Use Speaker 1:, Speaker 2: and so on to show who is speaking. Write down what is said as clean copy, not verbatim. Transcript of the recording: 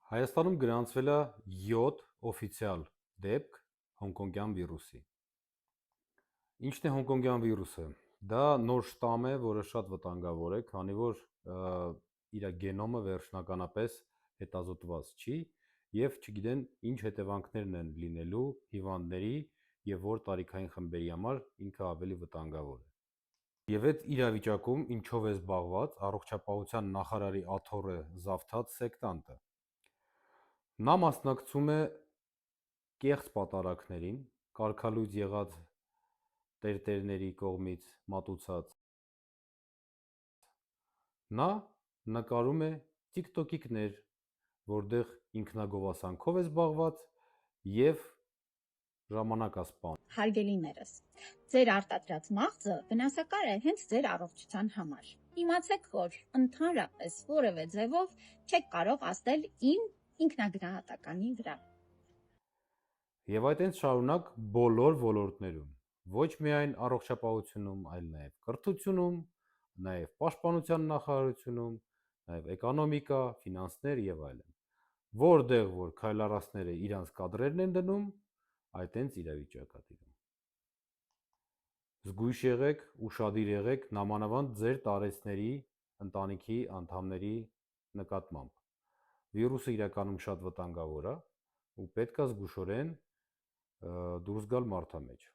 Speaker 1: Հայաստանում գրանցվել է 7 օֆիցիալ դեպք հոնկոնգյան վիրուսի։ Ինչն է հոնկոնգյան վիրուսը։ Դա նոր շտամ է, որը շատ վտանգավոր է, քանի որ իր գենոմը վերջնականապես հետազոտված չի եւ չգիտեն ինչ հետևանքներն են լինելու հիվանդների եւ որ տարիքային խմբերի համար ինքը ավելի վտանգավոր է։ Եվ այդ իրավիճակում ինչով է զբաղված առողջապահության նախարարի աթոռը զավթած սեկտանտը։ Նա մասնակցում է կեղծ պատարակներին, կարգալույծ եղած տերտերների կողմից մատուցած։ Նա նկարում է տիկտոկիկներ, որտեղ ինքնագովասանքով է զբաղված եւ ժամանակ է սպանում։
Speaker 2: Հարգելիներս, ձեր արտադրած մաղձը վնասակար է հենց ձեր առողջության համար։ Իմացեք, որ ընդհանրապես որևէ ձևով չեք կարող ազդել իմ ինքնագնահատականի վրա։
Speaker 1: Եվ այտենց շարունակ բոլոր ոլորտներում, ոչ միայն առողջապահությունում, այլ նաև կրթությունում, նաև պաշտպանության նախարարությունում, նաև էկոնոմիկա, ֆինանսներ եւ այլն։ Որտեղ որ քայլարածները իրանց կադրերն են դնում, այտենց իրավիճակ է տիրում։ Զգույշ եղեք, ուշադիր եղեք նամանավանդ ձեր տարեցների ընտանիքի անդամների նկատմամբ։ Վիրուսը իրականում շատ վտանգավոր է ու պետք է զգուշորեն դուրս գալ մարդամեջ։